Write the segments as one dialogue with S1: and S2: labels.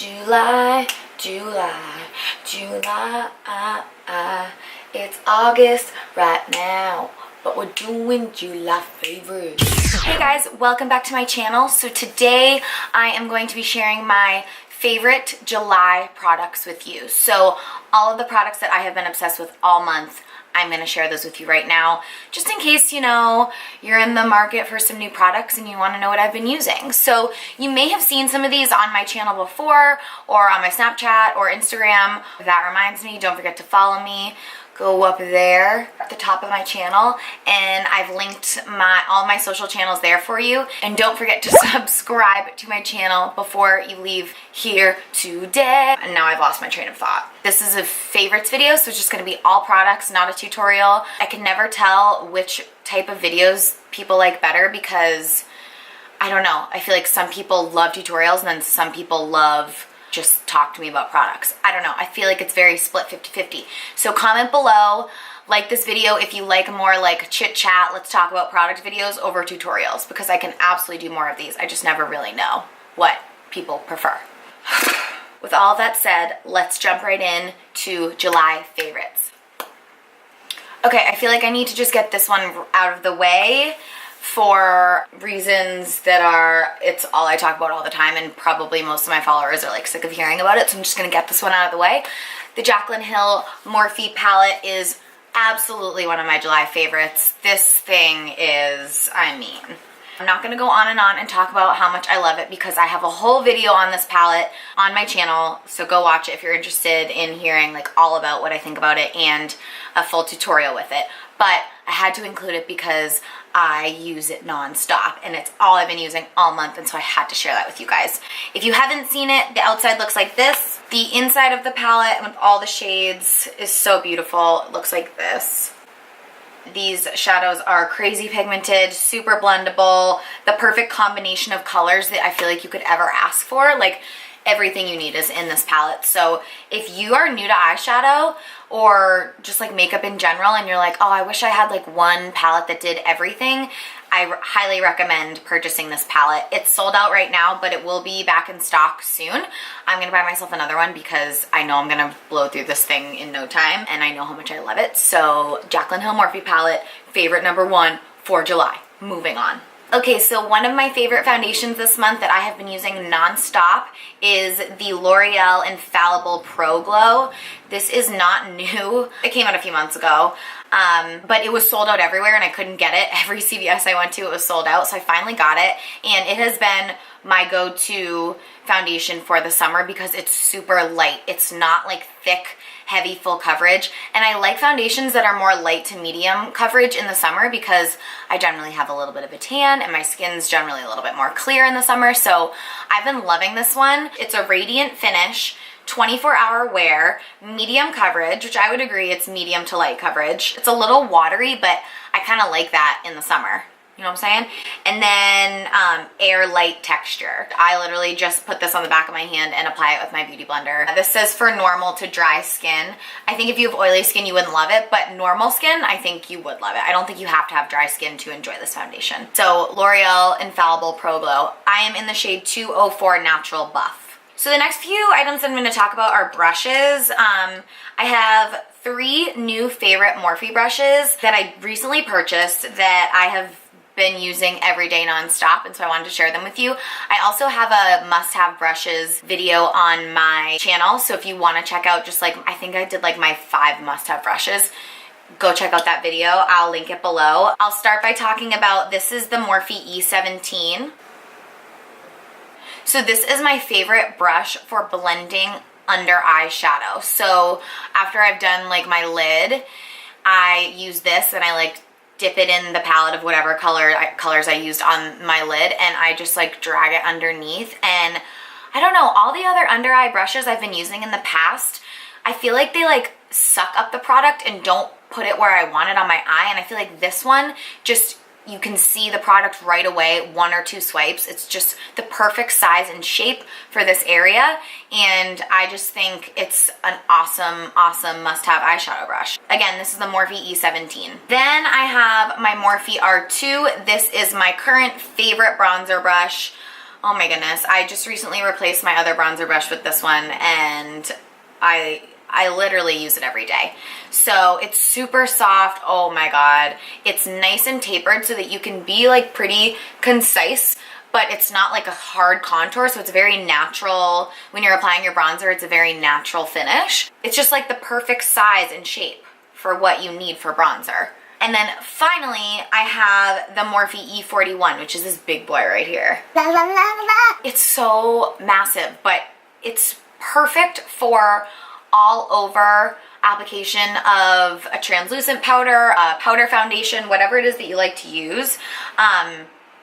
S1: July, July, July, it's August right now, but we're doing July favorites. Hey guys, welcome back to my channel. So today I am going to be sharing my favorite July products with you. So all of the products that I have been obsessed with all month, I'm going to share those with you right now, just in case, you know, you're in the market for some new products and you want to know what I've been using. So you may have seen some of these on my channel before, or on my Snapchat or Instagram. That reminds me, don't forget to follow me. Go up there at the top of my channel, and I've linked all my social channels there for you. And don't forget to subscribe to my channel before you leave here today. And now I've lost my train of thought. This is a favorites video, so it's just going to be all products, not a tutorial. I can never tell which type of videos people like better because I don't know. I feel like some people love tutorials and then some people love just talk to me about products. I don't know. I feel like it's very split 50-50. So comment below, like this video if you like more like chit chat, let's talk about product videos over tutorials, because I can absolutely do more of these. I just never really know what people prefer. With all of that said, let's jump right in to July favorites. Okay, I feel like I need to just get this one out of the way for reasons that it's all I talk about all the time, and probably most of my followers are like sick of hearing about it, so I'm just gonna get this one out of the way. The Jaclyn Hill Morphe palette is absolutely one of my July favorites. This thing is, I mean, I'm not gonna go on and talk about how much I love it because I have a whole video on this palette on my channel, so go watch it if you're interested in hearing like all about what I think about it and a full tutorial with it. But I had to include it because I use it non-stop and it's all I've been using all month, and so I had to share that with you guys. If you haven't seen it, the outside looks like this. The inside of the palette with all the shades is so beautiful. It looks like this. These shadows are crazy pigmented, super blendable, the perfect combination of colors that I feel like you could ever ask for. Like, everything you need is in this palette. So if you are new to eyeshadow or just like makeup in general and you're like, oh, I wish I had like one palette that did everything, I highly recommend purchasing this palette. It's sold out right now, but it will be back in stock soon. I'm gonna buy myself another one because I know I'm gonna blow through this thing in no time, and I know how much I love it. So Jaclyn Hill Morphe palette, favorite number one for July. Moving on. Okay, so one of my favorite foundations this month that I have been using non-stop is the L'Oreal Infallible Pro Glow. This is not new. It came out a few months ago, but it was sold out everywhere and I couldn't get it. Every CVS I went to, it was sold out, so I finally got it, and it has been my go-to foundation for the summer because it's super light. It's not like thick, heavy, full coverage, and I like foundations that are more light to medium coverage in the summer because I generally have a little bit of a tan and my skin's generally a little bit more clear in the summer, so I've been loving this one. It's a radiant finish, 24-hour wear, medium coverage, which I would agree it's medium to light coverage. It's a little watery, but I kind of like that in the summer. You know what I'm saying? And then air light texture. I literally just put this on the back of my hand and apply it with my beauty blender. This says for normal to dry skin. I think if you have oily skin, you wouldn't love it, but normal skin, I think you would love it. I don't think you have to have dry skin to enjoy this foundation. So L'Oreal Infallible Pro Glow. I am in the shade 204 Natural Buff. So the next few items I'm going to talk about are brushes. I have 3 new favorite Morphe brushes that I recently purchased that I have been using every day non-stop, and so I wanted to share them with you. I also have a must-have brushes video on my channel, so if you want to check out just like, I think I did like my 5 must-have brushes, go check out that video. I'll link it below. I'll start by talking about, this is the Morphe E17. So this is my favorite brush for blending under eyeshadow. So after I've done like my lid, I use this and I like dip it in the palette of whatever colors I used on my lid, and I just like drag it underneath. And I don't know, all the other under eye brushes I've been using in the past, I feel like they like suck up the product and don't put it where I want it on my eye, and I feel like this one just, you can see the product right away, 1 or 2 swipes. It's just the perfect size and shape for this area, and I just think it's an awesome, awesome must-have eyeshadow brush. Again, this is the Morphe E17. Then I have my Morphe R2. This is my current favorite bronzer brush. Oh my goodness. I just recently replaced my other bronzer brush with this one, and I literally use it every day. So it's super soft. Oh my god. It's nice and tapered so that you can be like pretty concise, but it's not like a hard contour, so it's very natural. When you're applying your bronzer, it's a very natural finish. It's just like the perfect size and shape for what you need for bronzer. And then finally, I have the Morphe E41, which is this big boy right here. It's so massive, but it's perfect for all over application of a translucent powder, a powder foundation, whatever it is that you like to use.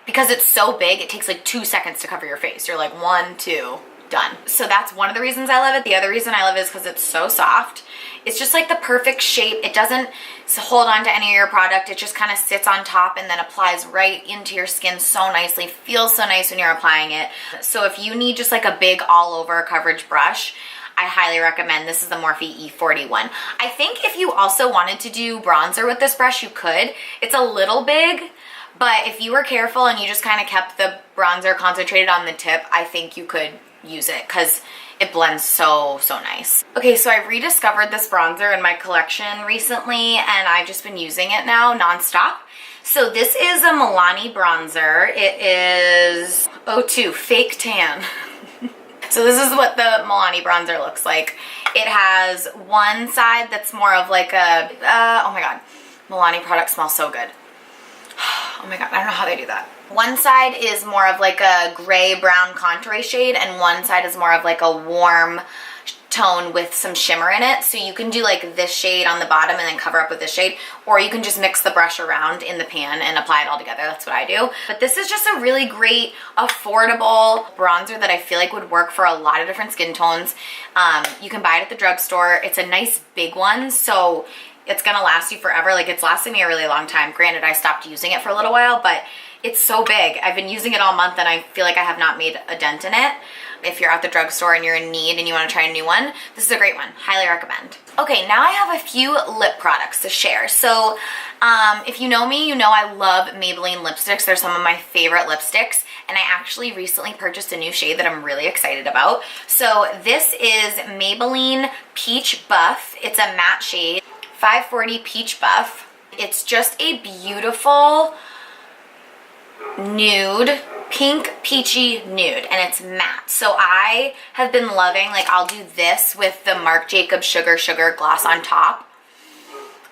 S1: Because it's so big, it takes like 2 seconds to cover your face. You're like 1, 2, done. So that's one of the reasons I love it. The other reason I love it is because it's so soft. It's just like the perfect shape. It doesn't hold on to any of your product. It just kind of sits on top and then applies right into your skin so nicely. Feels so nice when you're applying it. So if you need just like a big all over coverage brush, I highly recommend. This is the Morphe E41. I think if you also wanted to do bronzer with this brush, you could. It's a little big, but if you were careful and you just kind of kept the bronzer concentrated on the tip, I think you could use it because it blends so nice. Okay, so I rediscovered this bronzer in my collection recently, and I've just been using it now nonstop. So this is a Milani bronzer. It is 02 Fake Tan. So this is what the Milani bronzer looks like. It has one side that's more of like a, oh my god, Milani products smell so good. Oh my god, I don't know how they do that. One side is more of like a gray brown contour shade, and one side is more of like a warm tone with some shimmer in it. So you can do like this shade on the bottom and then cover up with this shade, or you can just mix the brush around in the pan and apply it all together. That's what I do. But this is just a really great, affordable bronzer that I feel like would work for a lot of different skin tones. You can buy it at the drugstore. It's a nice big one, so it's gonna last you forever. Like, it's lasted me a really long time. Granted, I stopped using it for a little while, but it's so big. I've been using it all month and I feel like I have not made a dent in it. If you're at the drugstore and you're in need and you want to try a new one, this is a great one. Highly recommend. Okay, now I have a few lip products to share. So if you know me, you know I love Maybelline lipsticks. They're some of my favorite lipsticks, and I actually recently purchased a new shade that I'm really excited about. So this is Maybelline Peach Buff. It's a matte shade, 540 Peach Buff. It's just a beautiful nude, pink peachy nude, and it's matte. So I have been loving, like, I'll do this with the Marc Jacobs Sugar gloss on top.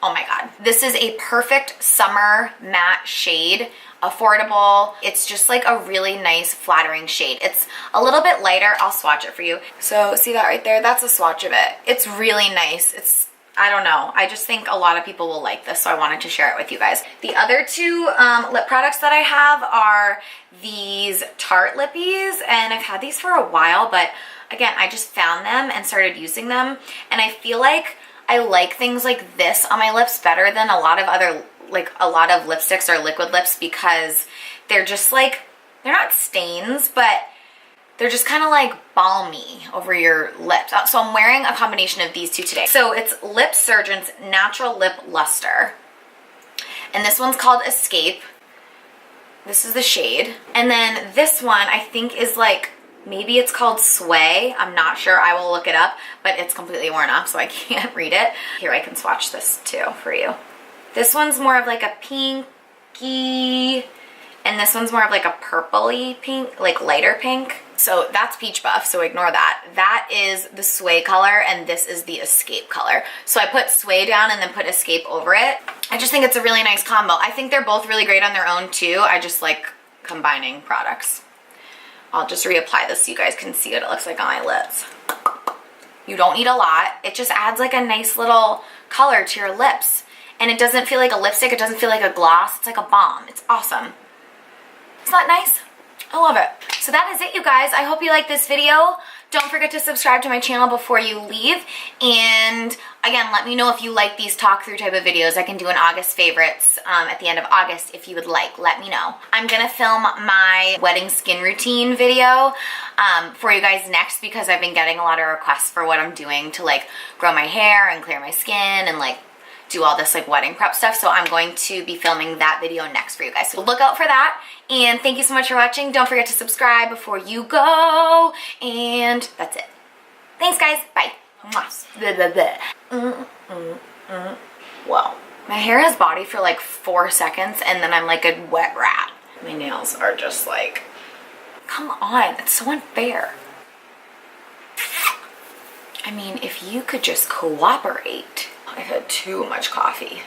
S1: Oh my god, this is a perfect summer matte shade. Affordable. It's just like a really nice flattering shade. It's a little bit lighter. I'll swatch it for you. So see that right there? That's a swatch of it. It's really nice. I don't know. I just think a lot of people will like this, so I wanted to share it with you guys. The other two lip products that I have are these Tarte Lippies, and I've had these for a while, but again, I just found them and started using them, and I feel like I like things like this on my lips better than a lot of other, like a lot of lipsticks or liquid lips, because they're just like, they're not stains, but they're just kind of like balmy over your lips. So I'm wearing a combination of these two today. So it's Lip Surgeon's Natural Lip Luster. And this one's called Escape. This is the shade. And then this one I think is like, maybe it's called Sway. I'm not sure. I will look it up, but it's completely worn off, so I can't read it. Here, I can swatch this too for you. This one's more of like a pinky, and this one's more of like a purpley pink, like lighter pink. So that's Peach Buff, so ignore that. That is the Sway color, and this is the Escape color. So I put Sway down and then put Escape over it. I just think it's a really nice combo. I think they're both really great on their own too. I just like combining products. I'll just reapply this so you guys can see what it looks like on my lips. You don't need a lot. It just adds like a nice little color to your lips. And it doesn't feel like a lipstick. It doesn't feel like a gloss. It's like a balm. It's awesome. Isn't that nice? I love it. So that is it, you guys. I hope you like this video. Don't forget to subscribe to my channel before you leave. And again, let me know if you like these talk through type of videos. I can do an August favorites at the end of August if you would like. Let me know. I'm gonna film my wedding skin routine video for you guys next, because I've been getting a lot of requests for what I'm doing to like grow my hair and clear my skin and like do all this like wedding prep stuff. So I'm going to be filming that video next for you guys. So look out for that. And thank you so much for watching. Don't forget to subscribe before you go. And that's it. Thanks guys. Bye. Whoa. My hair has body for like 4 seconds and then I'm like a wet rat. My nails are just like, come on, it's so unfair. I mean, if you could just cooperate. I had too much coffee.